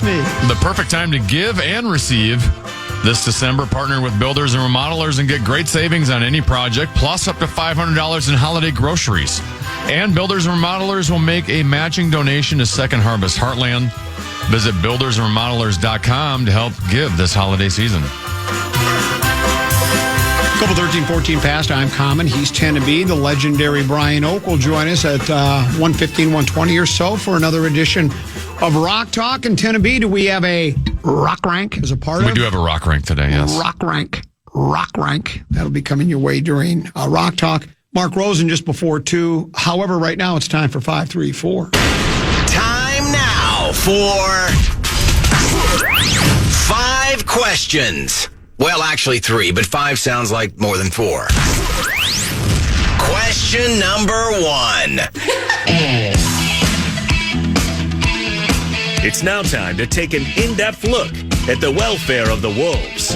Trust me. The perfect time to give and receive. This December, partner with builders and remodelers and get great savings on any project, plus up to $500 in holiday groceries. And builders and remodelers will make a matching donation to Second Harvest Heartland. Visit buildersandremodelers.com to help give this holiday season. Couple 13-14 past, I'm Common. He's 10 to be. The legendary Brian Oake will join us at 1:15, 1:20 or so for another edition of Rock Talk. And 10 to be, do we have a rock rank as a part of? We do have a rock rank today, yes. Rock rank. That'll be coming your way during Rock Talk. Mark Rosen just before 2. However, right now it's time for 5, 3, 4. Time now for 5 questions. Well, actually 3, but 5 sounds like more than 4. Question number 1. It's now time to take an in-depth look at the welfare of the wolves.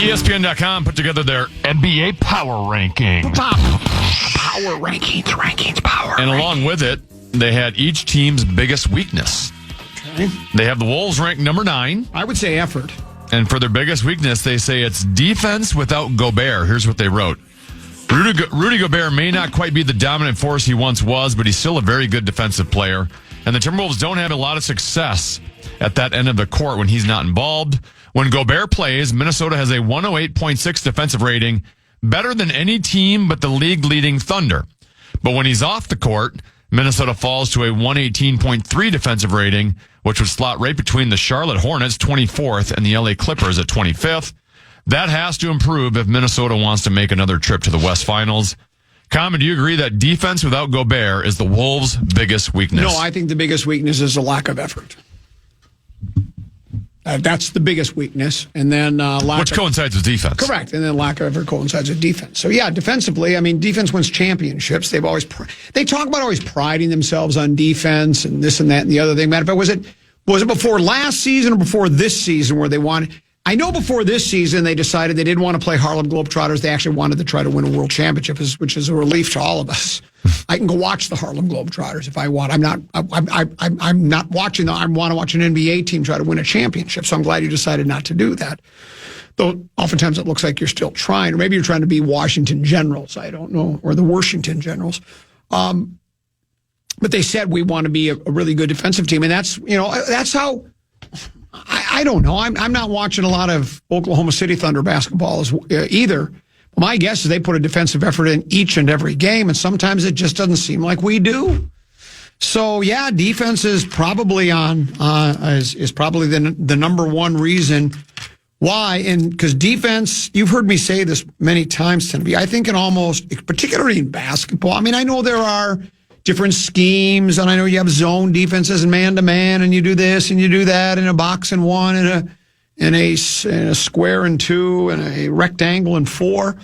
ESPN.com put together their NBA power ranking. Power rankings. And along with it, they had each team's biggest weakness. Okay. They have the Wolves ranked number 9. I would say effort. And for their biggest weakness, they say it's defense without Gobert. Here's what they wrote. Rudy Gobert may not quite be the dominant force he once was, but he's still a very good defensive player. And the Timberwolves don't have a lot of success at that end of the court when he's not involved. When Gobert plays, Minnesota has a 108.6 defensive rating, better than any team but the league-leading Thunder. But when he's off the court, Minnesota falls to a 118.3 defensive rating, which would slot right between the Charlotte Hornets, 24th, and the LA Clippers at 25th. That has to improve if Minnesota wants to make another trip to the West Finals. Common, do you agree that defense without Gobert is the Wolves' biggest weakness? No, I think the biggest weakness is a lack of effort. That's the biggest weekness. And then Which coincides with defense. Correct. And then lack of effort coincides with defense. So, yeah, defensively, I mean, defense wins championships. They talk about always priding themselves on defense and this and that and the other thing. Matter of fact, was it before last season or before this season where they wanted? I know before this season they decided they didn't want to play Harlem Globetrotters. They actually wanted to try to win a world championship, which is a relief to all of us. I can go watch the Harlem Globetrotters if I want. I'm not watching. I want to watch an NBA team try to win a championship. So I'm glad you decided not to do that. Though oftentimes it looks like you're still trying, or maybe you're trying to be Washington Generals. I don't know, or the Washington Generals. But they said we want to be a really good defensive team, and that's how. I don't know. I'm not watching a lot of Oklahoma City Thunder basketball either. My guess is they put a defensive effort in each and every game, and sometimes it just doesn't seem like we do. So yeah, defense is probably is probably the number one reason why. And because defense, you've heard me say this many times, Tennessee. I think particularly in basketball. I mean, I know there are different schemes, and I know you have zone defenses and man-to-man, and you do this and you do that, in a box and 1, and a square and 2, and a rectangle and 4.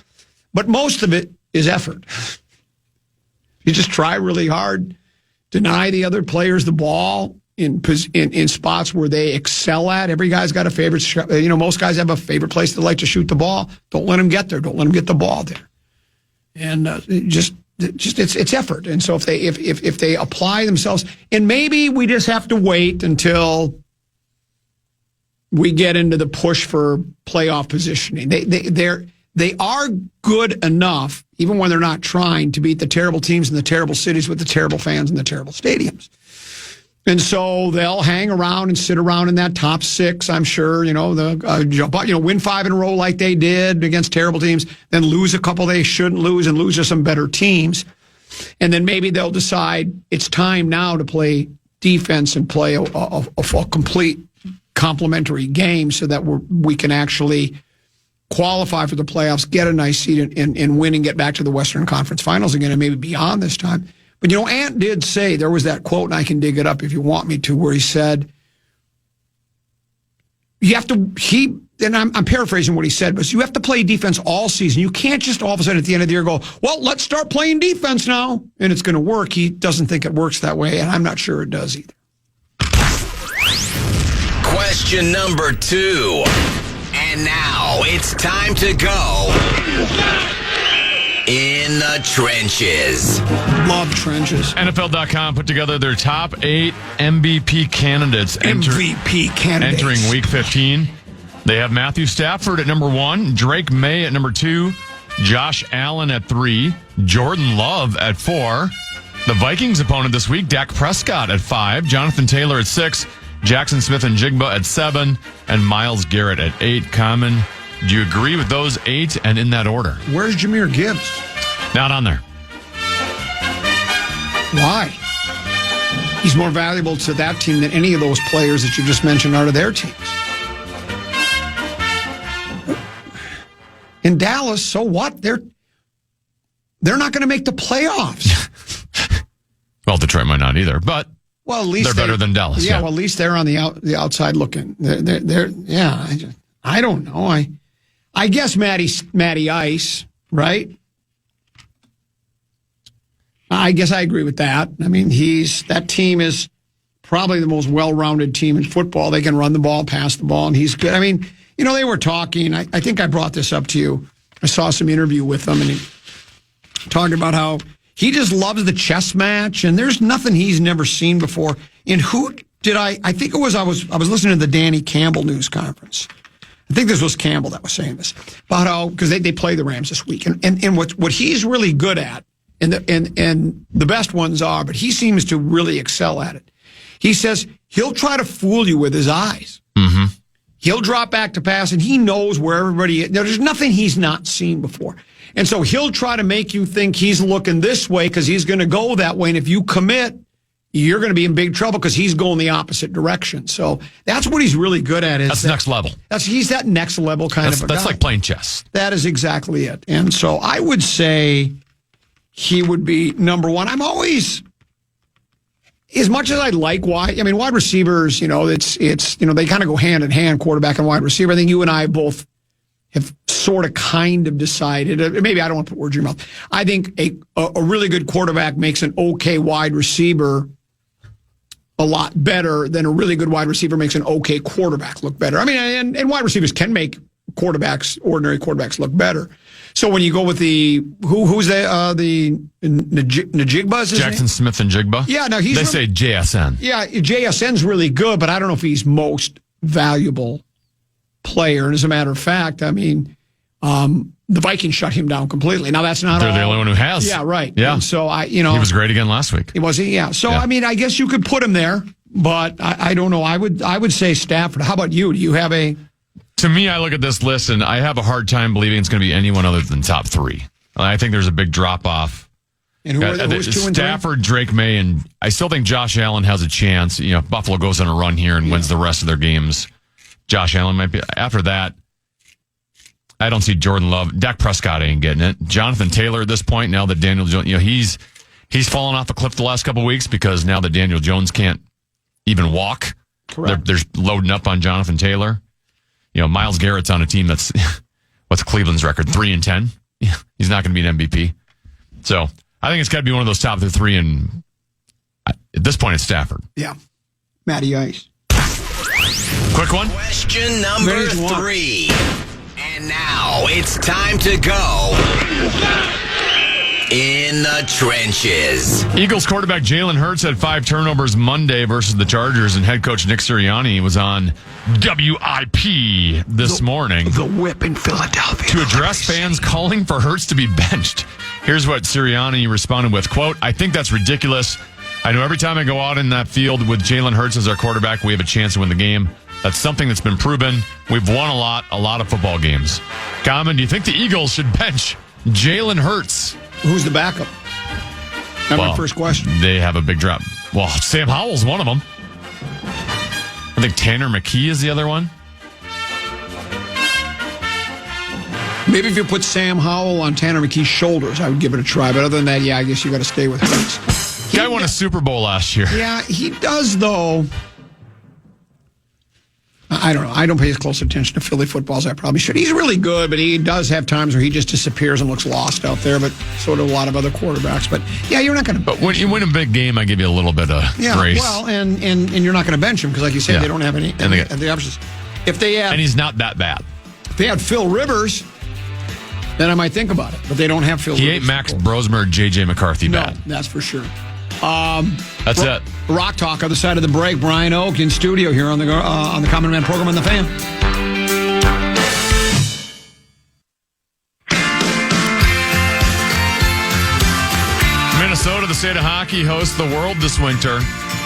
But most of it is effort. You just try really hard, deny the other players the ball in spots where they excel at. Every guy's got a favorite. Most guys have a favorite place they like to shoot the ball. Don't let them get there. Don't let them get the ball there. And it's effort. And so if they apply themselves, and maybe we just have to wait until we get into the push for playoff positioning. They are good enough, even when they're not trying, to beat the terrible teams in the terrible cities with the terrible fans and the terrible stadiums. And so they'll hang around and sit around in that top 6, I'm sure, win 5 in a row like they did against terrible teams, then lose a couple they shouldn't lose and lose to some better teams. And then maybe they'll decide it's time now to play defense and play a complete complementary game so that we can actually qualify for the playoffs, get a nice seed, and win and get back to the Western Conference Finals again, and maybe beyond this time. But, Ant did say, there was that quote, and I can dig it up if you want me to, where he said, and I'm paraphrasing what he said, but you have to play defense all season. You can't just all of a sudden at the end of the year go, well, let's start playing defense now, and it's going to work. He doesn't think it works that way, and I'm not sure it does either. Question number 2. And now it's time to go In the trenches. Love trenches. NFL.com put together their top 8 MVP candidates. MVP candidates. Entering Week 15. They have Matthew Stafford at number 1, Drake May at number 2, Josh Allen at 3, Jordan Love at 4. The Vikings' opponent this week, Dak Prescott at 5, Jonathan Taylor at 6, Jackson Smith and Jigba at 7, and Myles Garrett at 8. Common, do you agree with those 8 and in that order? Where's Jahmyr Gibbs? Not on there. Why? He's more valuable to that team than any of those players that you just mentioned are to their teams. In Dallas, so what? They're not going to make the playoffs. Well, Detroit might not either, but well, at least they're better than Dallas. Yeah, well, at least they're on the outside looking. I don't know. I guess Matty Ice, right? I guess I agree with that. I mean, that team is probably the most well-rounded team in football. They can run the ball, pass the ball, and he's good. I mean, they were talking. I think I brought this up to you. I saw some interview with them, and he talked about how he just loves the chess match, and there's nothing he's never seen before. And who did I think it was, I was listening to the Danny Campbell news conference. I think this was Campbell that was saying this, about how, because they play the Rams this week, and what he's really good at, and the best ones are, but he seems to really excel at it. He says he'll try to fool you with his eyes. Mm-hmm. He'll drop back to pass, and he knows where everybody is. There's nothing he's not seen before. And so he'll try to make you think he's looking this way because he's going to go that way. And if you commit, you're going to be in big trouble because he's going the opposite direction. So that's what he's really good at. That's next level. He's that next level kind of a guy. That's like playing chess. That is exactly it. And so I would say he would be number 1. I'm always, as much as I like wide receivers, it's they kind of go hand in hand, quarterback and wide receiver. I think you and I both have sort of kind of decided, maybe I don't want to put words in your mouth. I think a really good quarterback makes an okay wide receiver a lot better than a really good wide receiver makes an okay quarterback look better. I mean, and wide receivers can make ordinary quarterbacks look better. So when you go with the Najigba, Jackson Smith and Jigba. Yeah, now they say JSN. Yeah, JSN's really good, but I don't know if he's most valuable player. And as a matter of fact, I mean, the Vikings shut him down completely. Now that's not They're the only one who has. Yeah, right. Yeah. And so he was great again last week. Was he? Yeah. So yeah. I mean, I guess you could put him there, but I don't know. I would say Stafford. How about you? Do you have a? To me, I look at this list and I have a hard time believing it's going to be anyone other than top 3. I think there's a big drop off. And who's 2 and 3? Stafford, Drake May, and I still think Josh Allen has a chance. Buffalo goes on a run here and wins the rest of their games. Josh Allen might be. After that, I don't see Jordan Love. Dak Prescott ain't getting it. Jonathan Taylor at this point, now that Daniel Jones, he's fallen off the cliff the last couple of weeks because now that Daniel Jones can't even walk. Correct. They're loading up on Jonathan Taylor. Myles Garrett's on a team that's, what's Cleveland's record? 3-10. He's not going to be an MVP. So I think it's got to be one of those top 3. And at this point, it's Stafford. Yeah. Matty Ice. Quick one. Question number 3. And now it's time to go in the trenches. Eagles quarterback Jalen Hurts had 5 turnovers Monday versus the Chargers, and head coach Nick Sirianni was on WIP this morning. The whip in Philadelphia. To address fans calling for Hurts to be benched. Here's what Sirianni responded with, quote, "I think that's ridiculous. I know every time I go out in that field with Jalen Hurts as our quarterback, we have a chance to win the game. That's something that's been proven. We've won a lot of football games. Common, do you think the Eagles should bench Jalen Hurts?" Who's the backup? That's my first question. They have a big drop. Well, Sam Howell's one of them. I think Tanner McKee is the other one. Maybe if you put Sam Howell on Tanner McKee's shoulders, I would give it a try. But other than that, I guess you got to stay with Hurts. Guy won a Super Bowl last year. Yeah, he does, though. I don't know. I don't pay as close attention to Philly football as I probably should. He's really good, but he does have times where he just disappears and looks lost out there, but so do a lot of other quarterbacks. But, yeah, you're not going to... But when you win a big game, I give you a little bit of grace. Well, and you're not going to bench him because, like you said, they don't have any the options. If they had... And he's not that bad. If they had Phil Rivers, then I might think about it. But they don't have Phil He Lewis. ain't Max Brosmer, J.J. McCarthy No, bad. that's for sure. That's it. Rock Talk, other side of the break. Brian Oake in studio here on the Common Man program on the Fan. Minnesota, the state of hockey, hosts the World this winter.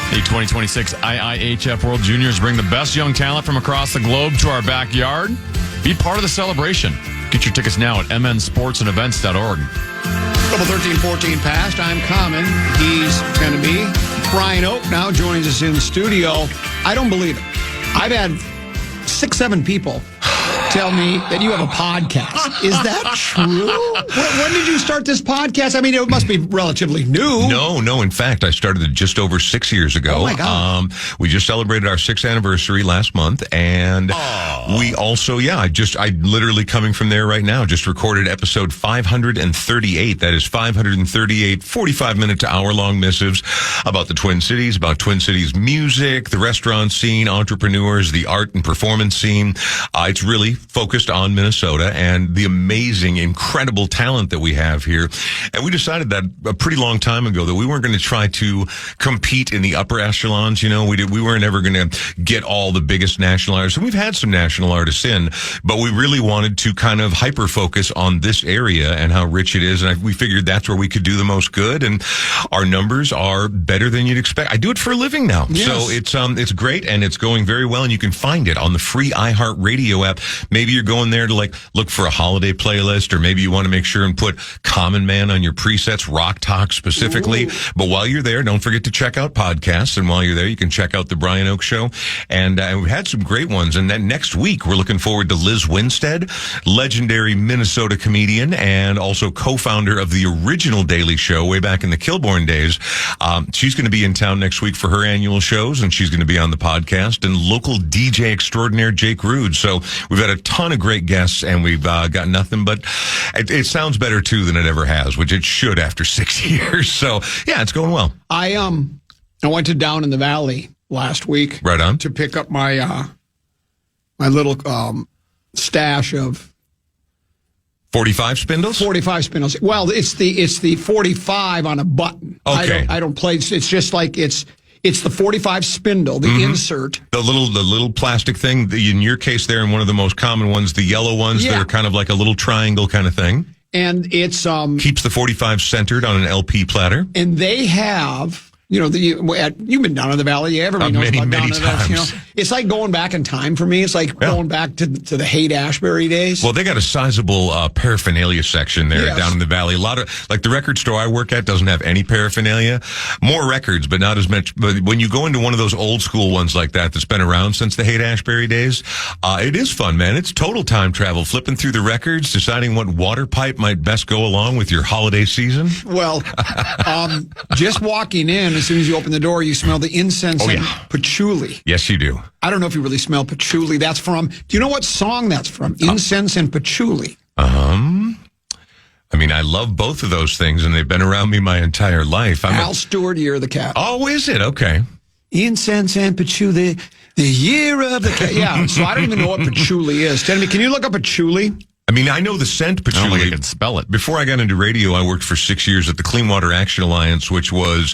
The 2026 IIHF World Juniors bring the best young talent from across the globe to our backyard. Be part of the celebration. Get your tickets now at mnsportsandevents.org. Double 13-14 past. I'm Common. He's going to be. Brian Oake now joins us in the studio. I don't believe it. I've had 6-7 people tell me that you have a podcast. Is that true? When did you start this podcast? I mean, it must be relatively new. No. In fact, I started it just over 6 years ago. Oh, my God. We just celebrated our 6th anniversary last month. And we also, I literally coming from there right now, just recorded episode 538. That is 538 45-minute to hour-long missives about the Twin Cities, about Twin Cities music, the restaurant scene, entrepreneurs, the art and performance scene. It's really focused on Minnesota and the amazing, incredible talent that we have here. And we decided that a pretty long time ago that we weren't going to try to compete in the upper echelons. You know, we weren't ever going to get all the biggest national artists. And we've had some national artists in, but we really wanted to kind of hyper focus on this area and how rich it is. And we figured that's where we could do the most good. And our numbers are better than you'd expect. I do it for a living now. Yes. So it's great and it's going very well. And you can find it on the free iHeartRadio app. Maybe you're going there to look for a holiday playlist, or maybe you want to make sure and put Common Man on your presets, Rock Talk specifically. Ooh. But while you're there, don't forget to check out podcasts. And while you're there, you can check out the Brian Oake Show. And we've had some great ones. And then next week, we're looking forward to Liz Winstead, legendary Minnesota comedian and also co-founder of the original Daily Show way back in the Kilborn days. She's going to be in town next week for her annual shows, and she's going to be on the podcast. And local DJ extraordinaire Jake Rude. So we've had a ton of great guests, and we've got nothing but it sounds better too than it ever has, which it should after 6 years. So yeah, it's going well. I went to Down in the Valley last week, right on, to pick up my my little stash of 45 spindles. 45 spindles. Well, it's the 45 on a button. Okay, I don't play. It's just like it's the 45 spindle, the insert. The little plastic thing, in your case there, and one of the most common ones, the yellow ones that are kind of like a little triangle kind of thing. And it's keeps the 45 centered on an LP platter. And they have, you've been down in the valley. Everybody knows about down in the valley. It's like going back in time for me. It's like going back to the Haight-Ashbury days. Well, they got a sizable paraphernalia section there down in the valley. A lot of, like the record store I work at doesn't have any paraphernalia. More records, but not as much. But when you go into one of those old school ones like that's been around since the Haight-Ashbury days, it is fun, man. It's total time travel, flipping through the records, deciding what water pipe might best go along with your holiday season. Well, just walking in, as soon as you open the door, you smell the incense and patchouli. Yes, you do. I don't know if you really smell patchouli. That's from, do you know what song that's from? Incense and patchouli. I mean, I love both of those things, and they've been around me my entire life. Al Stewart, Year of the Cat. Oh, is it? Okay. Incense and patchouli, the year of the cat. Yeah, so I don't even know what patchouli is. Tell me, can you look up patchouli? I mean, I know the scent patchouli. I don't think I can spell it. Before I got into radio, I worked for 6 years at the Clean Water Action Alliance, which was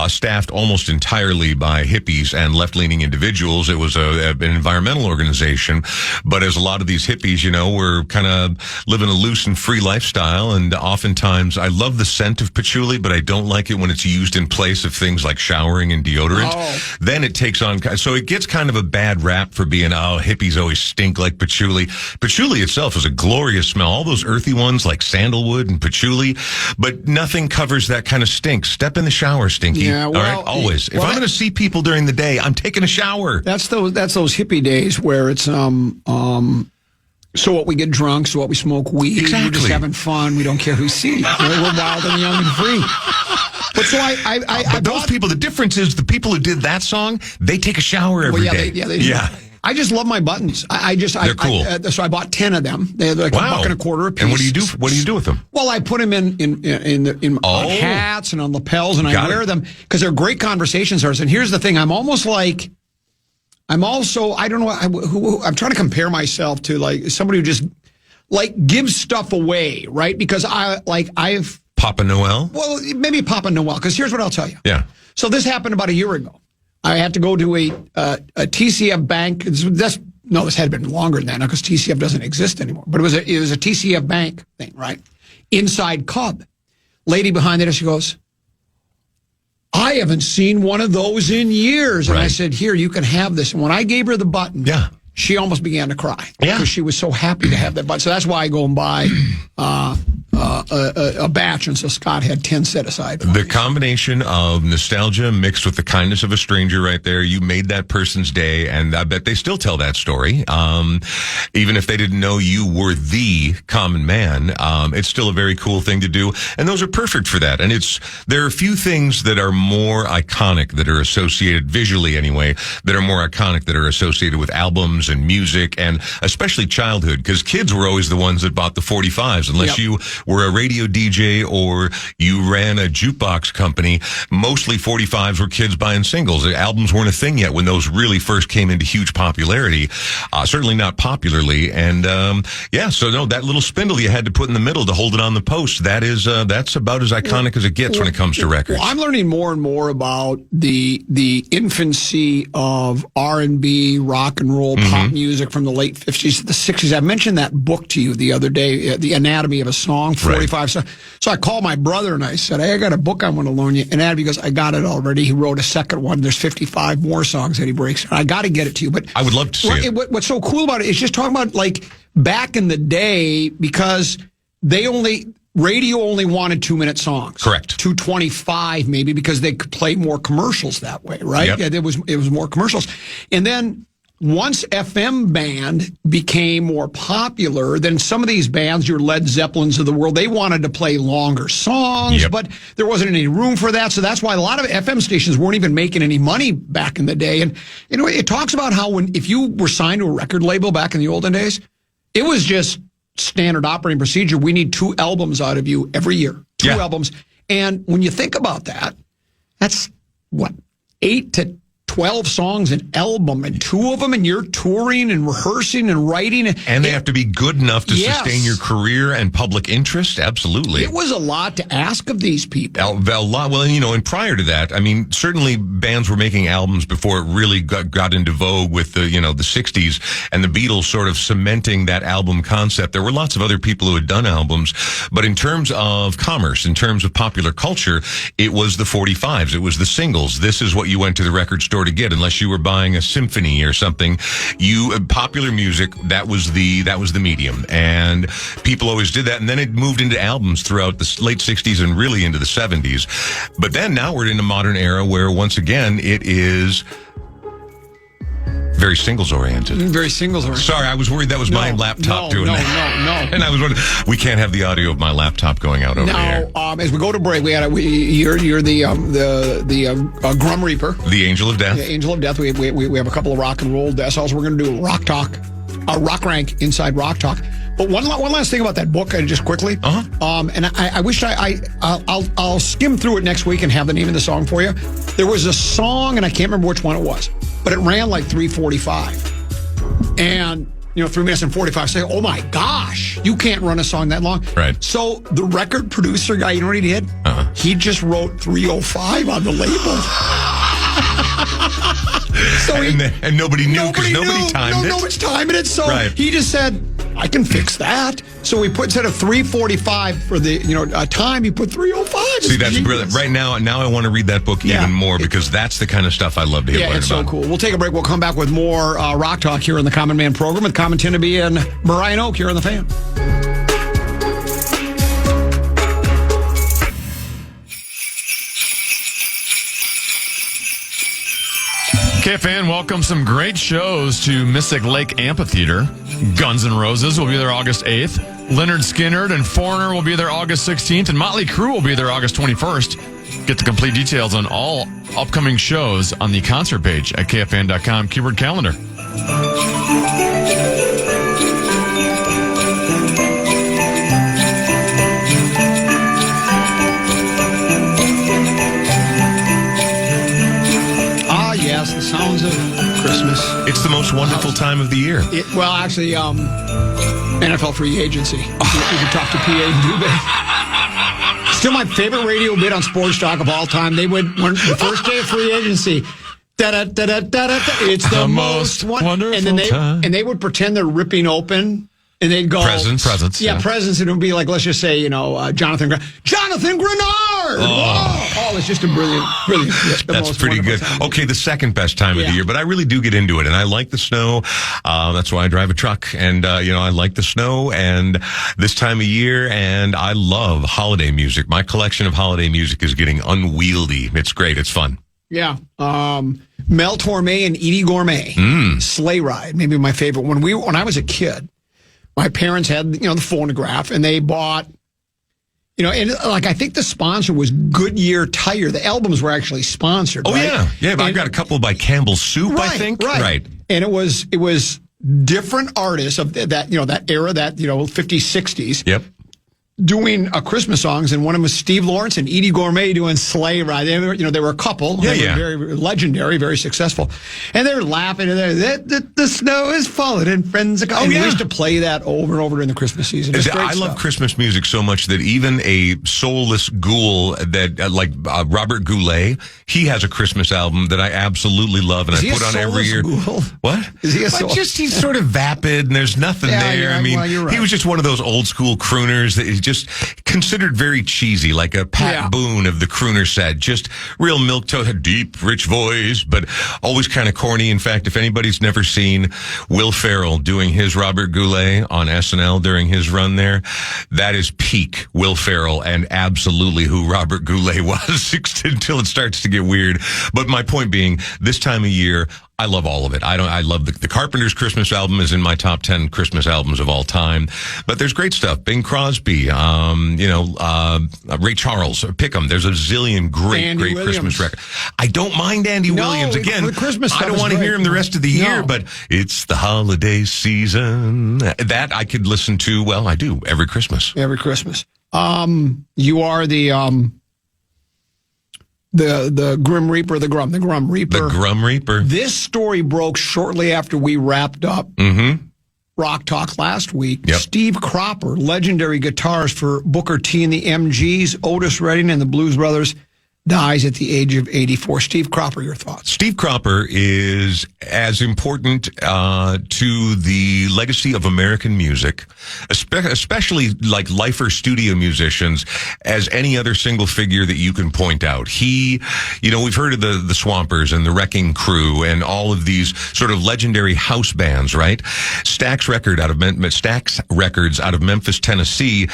staffed almost entirely by hippies and left-leaning individuals. It was an environmental organization. But as a lot of these hippies, were kind of living a loose and free lifestyle. And oftentimes, I love the scent of patchouli, but I don't like it when it's used in place of things like showering and deodorant. Oh. Then it takes on, so it gets kind of a bad rap for being, hippies always stink like patchouli. Patchouli itself is a glorious smell. All those earthy ones like sandalwood and patchouli, but nothing covers that kind of stink. Step in the shower, Stinky. Yeah, well, all right, always. If I'm going to see people during the day, I'm taking a shower. That's those hippie days where it's so what, we get drunk, so what, we smoke weed. Exactly. We're just having fun. We don't care who sees. We're wild and young and free. But so I those people, the difference is the people who did that song, they take a shower every day. They do. I just love my buttons. They're cool. So I bought 10 of them. They're like $1.25 a piece. And what do you do? What do you do with them? Well, I put them in on hats and on lapels, and I wear them because they're great conversation starters. And here's the thing: I'm also I don't know I'm trying to compare myself to like somebody who just like give stuff away, right? Because I've Papa Noel? well, maybe Papa Noel. Because here's what I'll tell you. Yeah. So this happened about a year ago. I had to go to a TCF bank. This had been longer than that now because TCF doesn't exist anymore. But it was a TCF bank thing, right? Inside Cub. Lady behind it, she goes, I haven't seen one of those in years. And I said, here, you can have this. And when I gave her the button, she almost began to cry. Yeah. Because she was so happy to have that button. So that's why I go and buy a batch. And so Scott had 10 set aside. The combination of nostalgia mixed with the kindness of a stranger right there, you made that person's day, and I bet they still tell that story. Even if they didn't know you were the common man, it's still a very cool thing to do, and those are perfect for that. And there are a few things that are more iconic that are associated, visually anyway, that are more iconic that are associated with albums and music, and especially childhood, because kids were always the ones that bought the 45s, unless you were a radio DJ or you ran a jukebox company. Mostly 45s were kids buying singles. The albums weren't a thing yet when those really first came into huge popularity. Certainly not popularly. And so no, that little spindle you had to put in the middle to hold it on the post, that's about as iconic as it gets when it comes to records. Well, I'm learning more and more about the infancy of R&B, rock and roll, pop music from the late 50s to the 60s. I mentioned that book to you the other day, The Anatomy of a Song, 45. So I called my brother and I said, hey, I got a book I want to loan you. And Anatomy goes, I got it already. He wrote a second one. There's 55 more songs that he breaks. I got to get it to you. But I would love to see it. What's so cool about it is just talking about like back in the day, because radio only wanted 2-minute songs. Correct. 225 maybe, because they could play more commercials that way, right? Yep. Yeah, it was more commercials. And then once FM band became more popular, then some of these bands, your Led Zeppelins of the world, they wanted to play longer songs, but there wasn't any room for that. So that's why a lot of FM stations weren't even making any money back in the day. And it talks about how if you were signed to a record label back in the olden days, it was just standard operating procedure. We need 2 albums out of you every year. 2 albums. And when you think about that, that's what, 8 to 12 songs an album, and 2 of them, and you're touring and rehearsing and writing. And they have to be good enough to sustain your career and public interest. Absolutely. It was a lot to ask of these people. A lot. Well, and prior to that, I mean, certainly bands were making albums before it really got into vogue with the 60s and the Beatles sort of cementing that album concept. There were lots of other people who had done albums, but in terms of commerce, in terms of popular culture, it was the 45s. It was the singles. This is what you went to the record store to get, unless you were buying a symphony or something. Popular music, that was the medium, and people always did that. And then it moved into albums throughout the late 60s and really into the 70s. But then now we're in a modern era where once again it is very singles oriented. Very singles oriented. Sorry, I was worried that was my laptop doing that. No. And I was wondering, we can't have the audio of my laptop going out over the air. As we go to break, you're the Grum Reaper, The Angel of Death. the Angel of Death. We have a couple of rock and roll deaths. Also, we're going to do a Rock Talk, a Rock Rank inside Rock Talk. But one last thing about that book, just quickly. And I wish I'll skim through it next week and have the name of the song for you. There was a song, and I can't remember which one it was, but it ran like 3:45, and 3 minutes and 45. Say, oh my gosh, you can't run a song that long. Right. So the record producer guy, you know what he did? He just wrote 3:05 on the label. So and nobody knew because nobody timed it. Nobody's timing it. So he just said, I can fix that. So we put, instead of 3:45 for the time, he put 3:05. See, that's brilliant. Right now I want to read that book even more, because that's the kind of stuff I love to hear about. It's so cool. We'll take a break. We'll come back with more Rock Talk here on the Common Man program with Common Tinneby and Brian Oak here on The Fan. KFAN welcomes some great shows to Mystic Lake Amphitheater. Guns N' Roses will be there August 8th. Lynyrd Skynyrd and Foreigner will be there August 16th. And Motley Crue will be there August 21st. Get the complete details on all upcoming shows on the concert page at KFAN.com, keyword calendar. The sounds of Christmas. It's the most wonderful time of the year. Well, actually, NFL free agency. You can talk to PA and Dubé. Still my favorite radio bit on Sports Talk of all time. They would, the first day of free agency, da-da-da-da-da-da, it's the most wonderful time. And they would pretend they're ripping open. And they'd go presents. Yeah, presents. And it would be like, let's just say, Jonathan Grenard. Oh, it's just a brilliant. That's pretty good. Okay, the second best time of the year, but I really do get into it, and I like the snow. That's why I drive a truck, and I like the snow and this time of year, and I love holiday music. My collection of holiday music is getting unwieldy. It's great. It's fun. Yeah. Mel Torme and Edie Gourmet. Sleigh Ride, maybe my favorite. When I was a kid, my parents had, the phonograph, and they bought, and I think the sponsor was Goodyear Tire. The albums were actually sponsored. Oh, right? Yeah. But I've got a couple by Campbell's Soup, I think. Right. And it was different artists of that, that era, that, 50s, 60s. Yep. Doing Christmas songs, and one of them was Steve Lawrence and Edie Gourmet doing Sleigh Ride. They were a couple. They were very legendary, very successful. And they're laughing, and the snow is falling, and friends are coming. They used to play that over and over during the Christmas season. I love Christmas music so much that even a soulless ghoul that like Robert Goulet, he has a Christmas album that I absolutely love, and I put on every year. Ghoul? What? Is he a soulless? He's sort of vapid, and there's nothing there. I mean, you're right. He was just one of those old school crooners that he just considered very cheesy, like a Pat Boone of the crooner set. Just real milquetoast, deep, rich voice, but always kind of corny. In fact, if anybody's never seen Will Ferrell doing his Robert Goulet on SNL during his run there, that is peak Will Ferrell and absolutely who Robert Goulet was until it starts to get weird. But my point being, this time of year, I love all of it. I love the Carpenters' Christmas album is in my top 10 Christmas albums of all time. But there's great stuff. Bing Crosby, Ray Charles, pick 'em. There's a zillion great Christmas records. I don't mind Andy Williams. Again, the Christmas I don't want to hear him the rest of the year, but it's the holiday season. That I could listen to, well, I do, every Christmas. Every Christmas. You are the Grim Reaper, the Grum Reaper. The Grum Reaper. This story broke shortly after we wrapped up Rock Talk last week. Yep. Steve Cropper, legendary guitarist for Booker T and the MGs, Otis Redding and the Blues Brothers, dies at the age of 84. Steve Cropper, your thoughts? Steve Cropper is as important to the legacy of American music, especially like lifer studio musicians, as any other single figure that you can point out. He, we've heard of the Swampers and the Wrecking Crew and all of these sort of legendary house bands, right? Stax Records out of Memphis, Tennessee,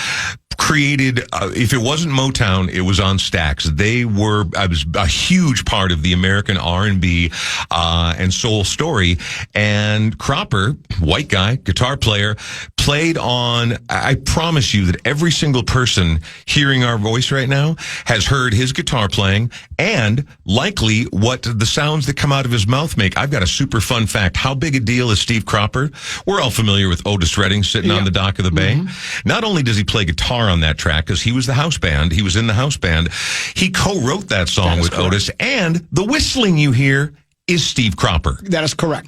created, if it wasn't Motown, it was on Stax. They were a huge part of the American R&B and soul story. And Cropper, white guy, guitar player, played on, I promise you that every single person hearing our voice right now has heard his guitar playing and likely what the sounds that come out of his mouth make. I've got a super fun fact. How big a deal is Steve Cropper? We're all familiar with Otis Redding sitting on the dock of the bay. Not only does he play guitar on that track, because he was the house band, he was in the house band, he co-wrote that song with Otis, and the whistling you hear is Steve Cropper. That is correct.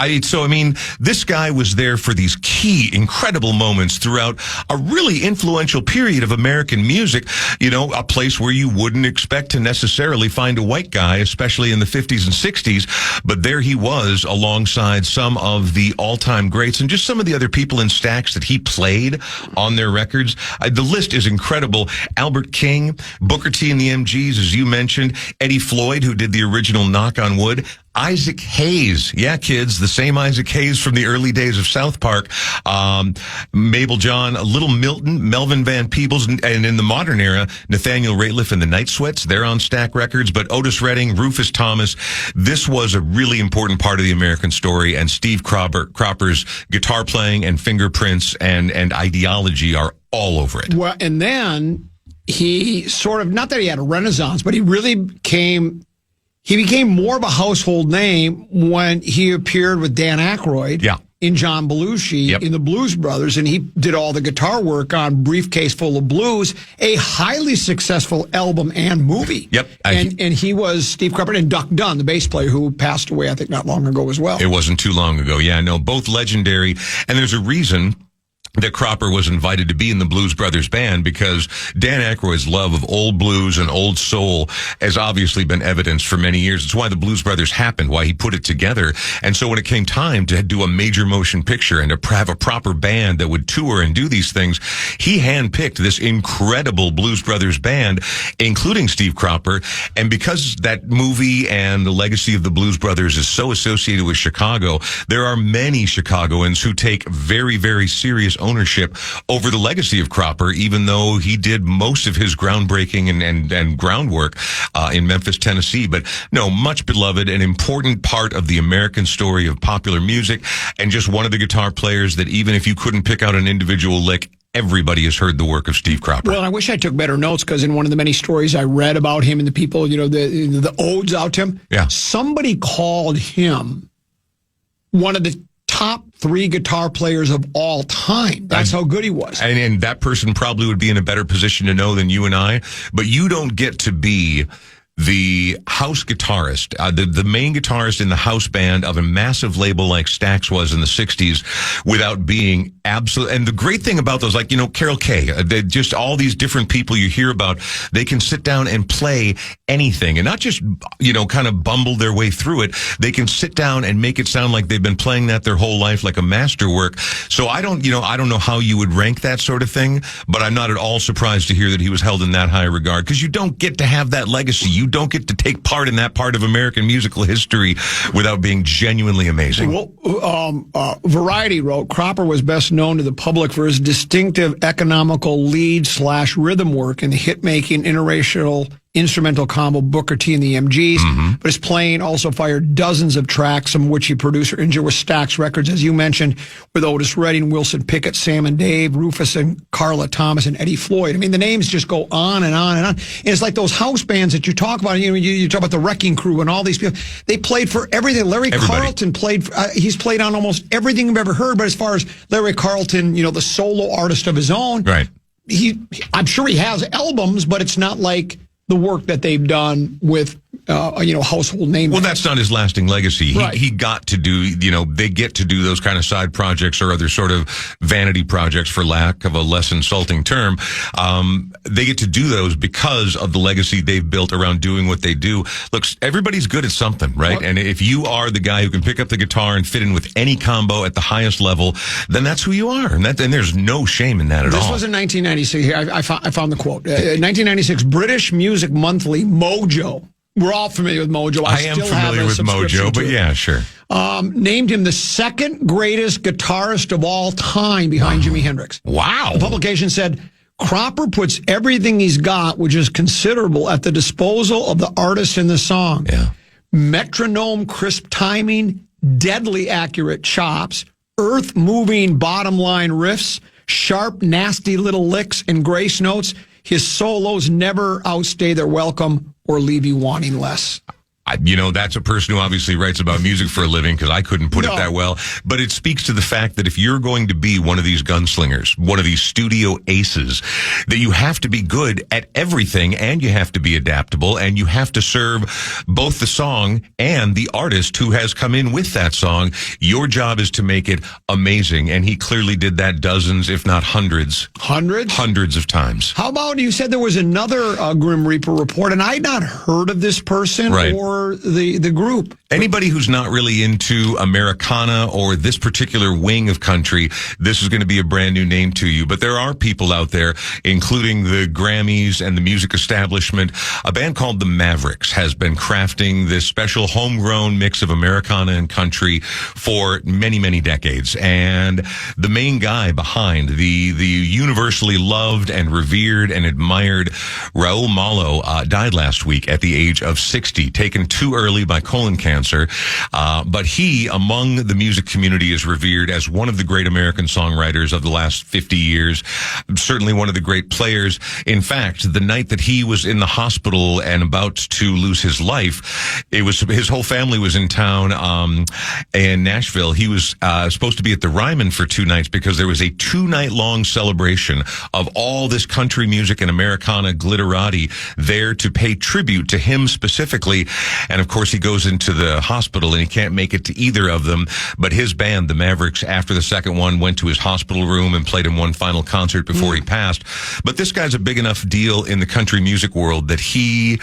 This guy was there for these key, incredible moments throughout a really influential period of American music, a place where you wouldn't expect to necessarily find a white guy, especially in the 50s and 60s, but there he was alongside some of the all-time greats and just some of the other people in Stax that he played on their records. The list is incredible. Albert King, Booker T and the MGs, as you mentioned, Eddie Floyd, who did the original Knock on Wood, Isaac Hayes. Yeah, kids, the same Isaac Hayes from the early days of South Park. Mabel John, Little Milton, Melvin Van Peebles, and in the modern era, Nathaniel Rateliff and the Night Sweats. They're on Stax Records. But Otis Redding, Rufus Thomas, this was a really important part of the American story. And Steve Cropper's guitar playing and fingerprints and ideology are all over it. Well, and then he sort of, not that he had a renaissance, but he really became more of a household name when he appeared with Dan Aykroyd in John Belushi in the Blues Brothers, and he did all the guitar work on Briefcase Full of Blues, a highly successful album and movie. Yep. And he was Steve Cropper and Duck Dunn, the bass player, who passed away, I think, not long ago as well. It wasn't too long ago. Yeah, no, both legendary. And there's a reason that Cropper was invited to be in the Blues Brothers band, because Dan Aykroyd's love of old blues and old soul has obviously been evidenced for many years. It's why the Blues Brothers happened, why he put it together. And so when it came time to do a major motion picture and to have a proper band that would tour and do these things, he handpicked this incredible Blues Brothers band, including Steve Cropper. And because that movie and the legacy of the Blues Brothers is so associated with Chicago, there are many Chicagoans who take very, very serious ownership over the legacy of Cropper, even though he did most of his groundbreaking and groundwork in Memphis, Tennessee. But no, much beloved, an important part of the American story of popular music, and just one of the guitar players that even if you couldn't pick out an individual lick, everybody has heard the work of Steve Cropper. Well, I wish I took better notes, because in one of the many stories I read about him and the people, the odes out to him, somebody called him one of the top 3 guitar players of all time. That's how good he was. And that person probably would be in a better position to know than you and I, but you don't get to be the house guitarist, the main guitarist in the house band of a massive label like Stax was in the 60s, without being absolute. And the great thing about those, like, Carol Kay, just all these different people you hear about, they can sit down and play anything and not just, kind of bumble their way through it. They can sit down and make it sound like they've been playing that their whole life, like a masterwork. So I don't know how you would rank that sort of thing, but I'm not at all surprised to hear that he was held in that high regard, because you don't get to have that legacy. You don't get to take part in that part of American musical history without being genuinely amazing. Well, Variety wrote, Cropper was best known to the public for his distinctive economical lead/rhythm work in the hit-making interracial instrumental combo Booker T and the MGs, but his playing also fired dozens of tracks, some of which he produced or injured with Stax Records, as you mentioned, with Otis Redding, Wilson Pickett, Sam and Dave, Rufus and Carla Thomas, and Eddie Floyd. I mean, the names just go on and on and on. And it's like those house bands that you talk about. You talk about the Wrecking Crew and all these people. They played for everything. Larry Carlton played. He's played on almost everything I've ever heard. But as far as Larry Carlton, the solo artist of his own, right? I'm sure he has albums, but it's not like the work that they've done with, household names. Well, that's not his lasting legacy. Right. He got to do, they get to do those kind of side projects or other sort of vanity projects, for lack of a less insulting term. They get to do those because of the legacy they've built around doing what they do. Look, everybody's good at something, right? And if you are the guy who can pick up the guitar and fit in with any combo at the highest level, then that's who you are. And there's no shame in that at all. This was in 1996. Here, I found the quote. 1996, British Music Monthly, Mojo. We're all familiar with Mojo. I am familiar with Mojo, but yeah, sure. Named him the second greatest guitarist of all time behind Jimi Hendrix. Wow. The publication said, Cropper puts everything he's got, which is considerable, at the disposal of the artist in the song. Yeah. Metronome crisp timing, deadly accurate chops, earth-moving bottom-line riffs, sharp, nasty little licks and grace notes. His solos never outstay their welcome or leave you wanting less. That's a person who obviously writes about music for a living, because I couldn't put it that well. But it speaks to the fact that if you're going to be one of these gunslingers, one of these studio aces, that you have to be good at everything, and you have to be adaptable, and you have to serve both the song and the artist who has come in with that song. Your job is to make it amazing, and he clearly did that dozens, if not hundreds. Hundreds? Hundreds of times. How about, you said there was another Grim Reaper report, and I'd not heard of this person or the group. Anybody who's not really into Americana or this particular wing of country, this is going to be a brand new name to you. But there are people out there, including the Grammys and the music establishment. A band called the Mavericks has been crafting this special homegrown mix of Americana and country for many, many decades. And the main guy behind the universally loved and revered and admired Raul Malo died last week at the age of 60, taken taken too early by colon cancer. But he, among the music community, is revered as one of the great American songwriters of the last 50 years. Certainly one of the great players. In fact, the night that he was in the hospital and about to lose his life, his whole family was in town in Nashville. He was supposed to be at the Ryman for 2 nights because there was a 2-night-long celebration of all this country music and Americana glitterati there to pay tribute to him specifically. And of course, he goes into the hospital and he can't make it to either of them. But his band, the Mavericks, after the second one, went to his hospital room and played him one final concert before he passed. But this guy's a big enough deal in the country music world that he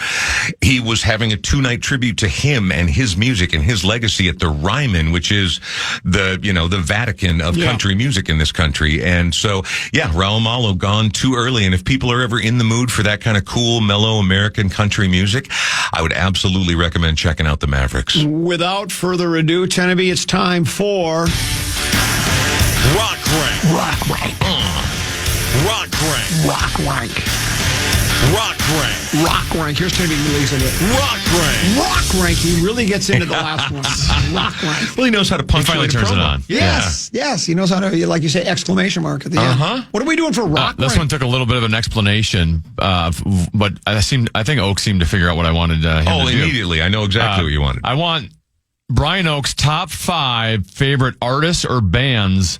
was having a 2-night tribute to him and his music and his legacy at the Ryman, which is the Vatican of country music in this country. And so, yeah, Raul Malo gone too early. And if people are ever in the mood for that kind of cool, mellow American country music, I would absolutely recommend checking out the Mavericks. Without further ado, Teneby, it's time for Rock Rank. Rock Rank. Rock Rank. Rock Rank. Rock Rank. Rock Rank. Here's Teneby releasing it. Rock Rank. Rock Rank. He really gets into the last one. Rock Rank. Well, he knows how to He punctuate finally a turns it promo. on. Yes. He knows how to, like you say, exclamation mark at the end. What are we doing for Rock This Rank? one took a little bit of an explanation, but I think Oak seemed to figure out what I wanted him to do. Immediately. I know exactly what you wanted. I want Brian Oak's top 5 favorite artists or bands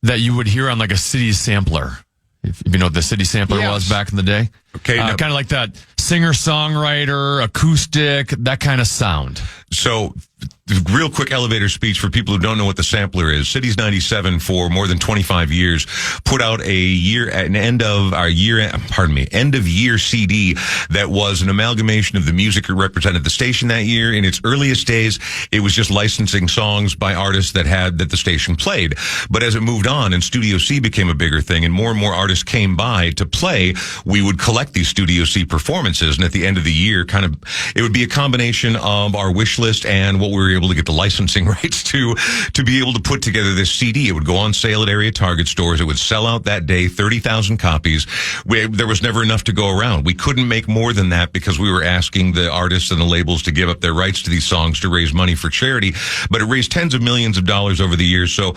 that you would hear on like a City Sampler. If you know what the City Sampler was back in the day. Okay. Kind of like that singer-songwriter, acoustic, that kind of sound. So, real quick elevator speech for people who don't know what the Sampler is. Cities 97 for more than 25 years put out an end of year CD that was an amalgamation of the music that represented the station that year. In its earliest days, it was just licensing songs by artists that the station played. But as it moved on and Studio C became a bigger thing and more artists came by to play, we would collect these Studio C performances. And at the end of the year, it would be a combination of our wish list and what we were able to get the licensing rights to be able to put together this CD. It would go on sale at area Target stores. It would sell out that day, 30,000 copies. There was never enough to go around. We couldn't make more than that because we were asking the artists and the labels to give up their rights to these songs to raise money for charity. But it raised tens of millions of dollars over the years. So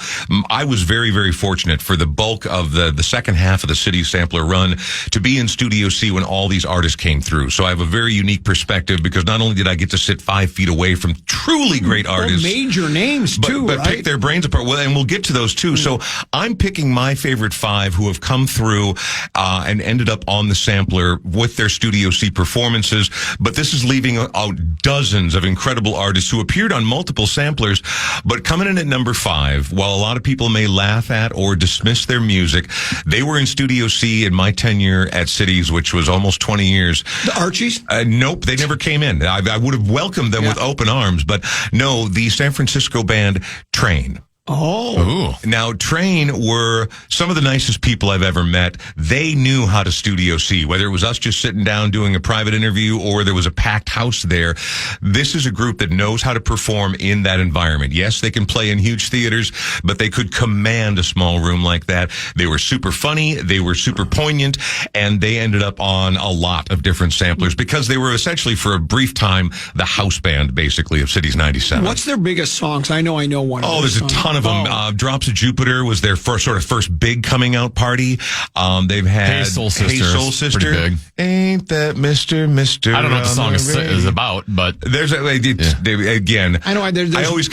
I was very, very fortunate for the bulk of the second half of the City Sampler run to be in Studio C when all these artists came through. So I have a very unique perspective because not only did I get to sit 5 feet away from truly great artists, major names too, but right? pick their brains apart. Well, and we'll get to those too. So I'm picking my favorite 5 who have come through and ended up on the Sampler with their Studio C performances. But this is leaving out dozens of incredible artists who appeared on multiple samplers. But coming in at number 5, while a lot of people may laugh at or dismiss their music, they were in Studio C in my tenure at Cities, which was almost 20 years. The Archies? Nope, they never came in. I would have welcomed them with open arms, but no, the San Francisco band Train. Oh. Ooh. Now, Train were some of the nicest people I've ever met. They knew how to Studio C, whether it was us just sitting down doing a private interview or there was a packed house there. This is a group that knows how to perform in that environment. Yes, they can play in huge theaters, but they could command a small room like that. They were super funny. They were super poignant, and they ended up on a lot of different samplers because they were essentially, for a brief time, the house band, basically, of Cities 97. What's their biggest songs? I know one. Oh, there's a ton of them. Drops of Jupiter was their first big coming out party. They've had Hey Soul Sister. Pretty big. Ain't that Mr. I don't know what the song is about, but there's again. I know. I always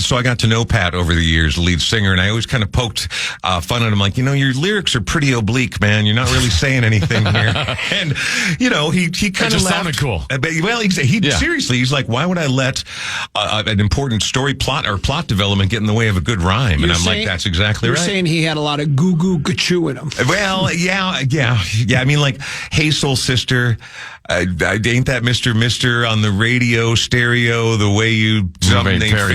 so I got to know Pat over the years, the lead singer, and I always kind of poked fun at him, like, your lyrics are pretty oblique, man. You're not really saying anything here. And he kind of sounded cool. Well, seriously, he's like, why would I let an important story plot development get in the way of a good rhyme? And I'm like, that's exactly right. You're saying he had a lot of goo-goo gachoo in him. Well, yeah. I mean, like, Hey Soul Sister, ain't that Mr. on the radio, stereo, the way you something fair,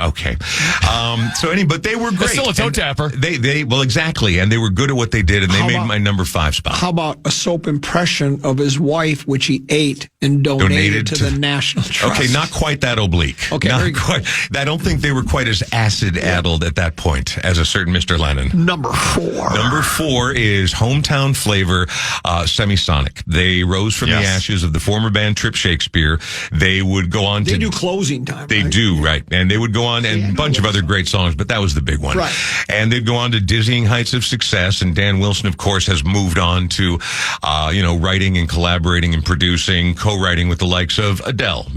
okay. But they were great. It's still a toe tapper. Well, exactly, and they were good at what they did, and they made my number 5 spot. How about a soap impression of his wife, which he ate and donated to the National Trust? Okay, not quite that oblique. Okay, not quite. I don't think they were quite as acid-addled at that point as a certain Mr. Lennon. Number 4. Number 4 is Hometown Flavor, Semisonic. They they rose from the ashes of the former band Trip Shakespeare. They would go on They do Closing Time. They right? do, right. And they would go on and a bunch of other great songs, but that was the big one. Right. And they'd go on to dizzying heights of success. And Dan Wilson, of course, has moved on to, writing and collaborating and producing, co-writing with the likes of Adele,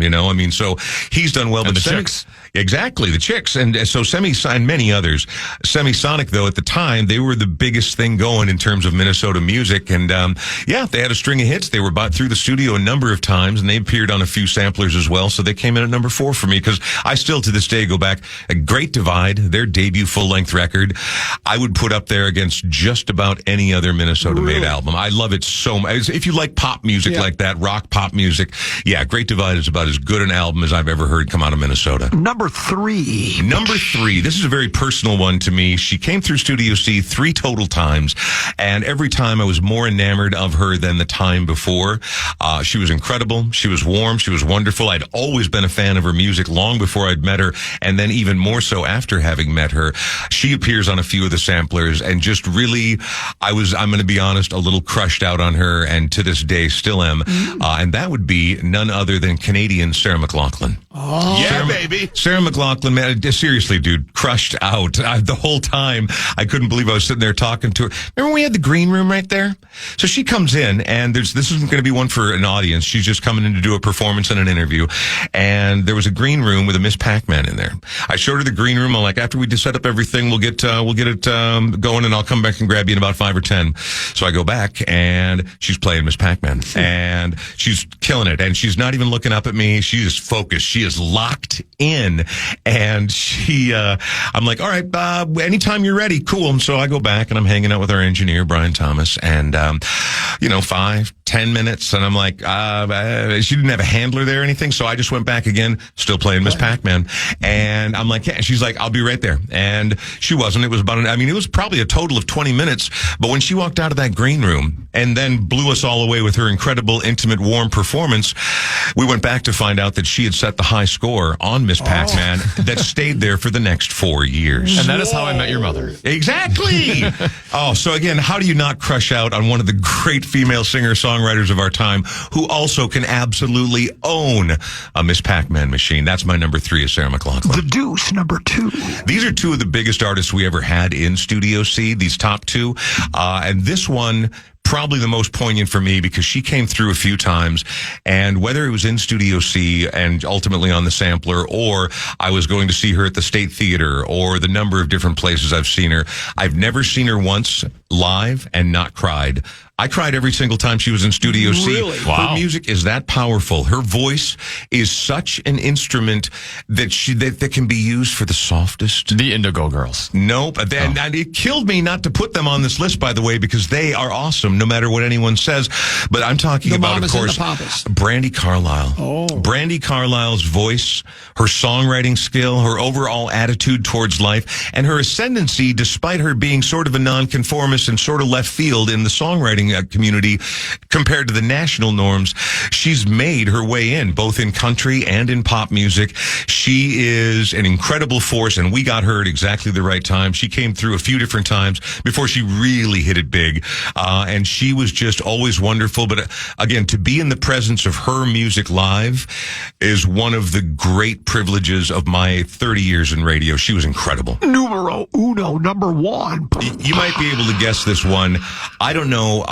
so he's done well. And but the Chicks. Exactly, the Chicks. And so Semi-Sonic, many others. Semisonic, though, at the time, they were the biggest thing going in terms of Minnesota music. And, they had a string of hits. They were bought through the studio a number of times, and they appeared on a few samplers as well. So they came in at number 4 for me, because I still, to this day, go back. A Great Divide, their debut full-length record, I would put up there against just about any other Minnesota-made album. I love it so much. If you like pop music like that, rock pop music, Great Divide is about as good an album as I've ever heard come out of Minnesota. Number 3. Number 3. This is a very personal one to me. She came through Studio C 3 total times, and every time I was more enamored of her than the time before. She was incredible. She was warm. She was wonderful. I'd always been a fan of her music long before I'd met her, and then even more so after having met her. She appears on a few of the samplers, and just really, I'm going to be honest, a little crushed out on her, and to this day still am. And that would be none other than Canadian Sarah McLachlan. Oh, yeah, baby. Sarah McLachlan, man, seriously, dude, crushed out. The whole time, I couldn't believe I was sitting there talking to her. Remember when we had the green room right there? So she comes in, and this isn't going to be one for an audience. She's just coming in to do a performance and an interview. And there was a green room with a Miss Pac-Man in there. I showed her the green room. I'm like, after we just set up everything, we'll get it going, and I'll come back and grab you in about 5 or 10. So I go back, and she's playing Miss Pac-Man, and she's killing it. And she's not even looking up at me. She is focused. She is locked in. And I'm like, all right, anytime you're ready, cool. And so I go back, and I'm hanging out with our engineer, Brian Thomas, and 5-10 minutes, and I'm like, she didn't have a handler there or anything, so I just went back again, still playing Miss Pac-Man, and I'm like, she's like, I'll be right there, and she wasn't. It was it was probably a total of 20 minutes, but when she walked out of that green room and then blew us all away with her incredible, intimate, warm performance, we went back to find out that she had set the high score on Miss Pac-Man that stayed there for the next 4 years. And that is how I met your mother. Exactly. So again, how do you not crush out on one of the great female singer-songwriters of our time, who also can absolutely own a Miss Pac-Man machine? That's my number 3, is Sarah McLachlan. The Deuce, number 2. These are 2 of the biggest artists we ever had in Studio C, these top 2. And this one, probably the most poignant for me, because she came through a few times, and whether it was in Studio C and ultimately on the sampler, or I was going to see her at the State Theater, or the number of different places I've seen her, I've never seen her once live and not cried. I cried every single time she was in Studio C. Really? Wow. Her music is that powerful. Her voice is such an instrument that that can be used for the softest. The Indigo Girls. Nope. And it killed me not to put them on this list, by the way, because they are awesome, no matter what anyone says. But I'm talking The about, Mamas of and course, the Papas. Brandi Carlile. Oh. Brandi Carlile's voice, her songwriting skill, her overall attitude towards life, and her ascendancy, despite her being sort of a nonconformist and sort of left field in the songwriting community compared to the national norms. She's made her way in, both in country and in pop music. She is an incredible force, and we got her at exactly the right time. She came through a few different times before she really hit it big, and she was just always wonderful. But again, to be in the presence of her music live is one of the great privileges of my 30 years in radio. She was incredible. Numero uno, number 1. You might be able to guess this one. I don't know.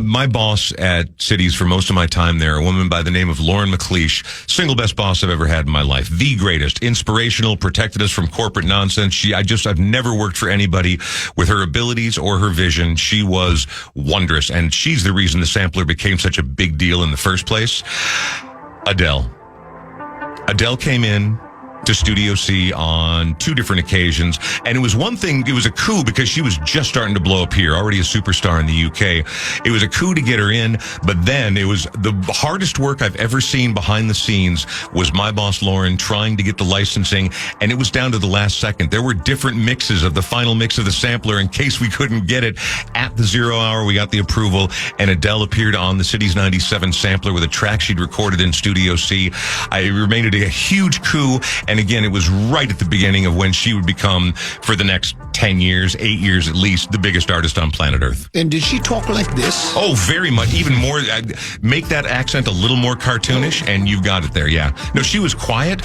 My boss at Cities for most of my time there, a woman by the name of Lauren McLeish, single best boss I've ever had in my life. The greatest. Inspirational, protected us from corporate nonsense. I've never worked for anybody with her abilities or her vision. She was wondrous, and she's the reason the sampler became such a big deal in the first place. Adele. Adele came in to Studio C on 2 different occasions, and it was one thing, it was a coup because she was just starting to blow up here, already a superstar in the UK. It was a coup to get her in, but then it was the hardest work I've ever seen behind the scenes was my boss Lauren trying to get the licensing, and it was down to the last second. There were different mixes of the final mix of the sampler in case we couldn't get it. At the 0 hour, we got the approval, and Adele appeared on the Cities 97 sampler with a track she'd recorded in Studio C. It remained a huge coup, And again, it was right at the beginning of when she would become, for the next 10 years, 8 years at least, the biggest artist on planet Earth. And did she talk like this? Oh, very much. Even more. Make that accent a little more cartoonish, and you've got it there, yeah. No, she was quiet.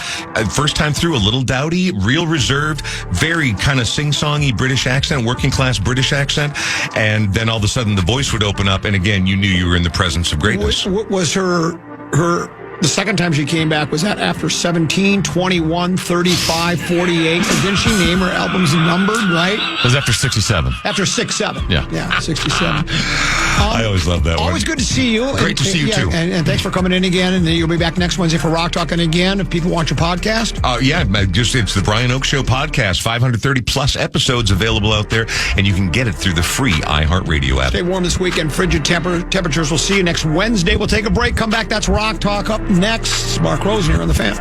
First time through, a little dowdy, real reserved, very kind of sing-songy British accent, working-class British accent. And then all of a sudden, the voice would open up, and again, you knew you were in the presence of greatness. What was her the second time she came back, was that after 17, 21, 35, 48? Didn't she name her albums numbered, right? It was after 67. After 67. Yeah. Yeah, 67. I always love that one. Always good to see you. Great to see you, too. And thanks for coming in again. And then you'll be back next Wednesday for Rock Talking again if people want your podcast. It's the Brian Oak Show podcast. 530 plus episodes available out there, and you can get it through the free iHeartRadio app. Stay warm this weekend. Frigid temperatures. We'll see you next Wednesday. We'll take a break. Come back. That's Rock Talk. Up next, Mark Rosen here on The Fan.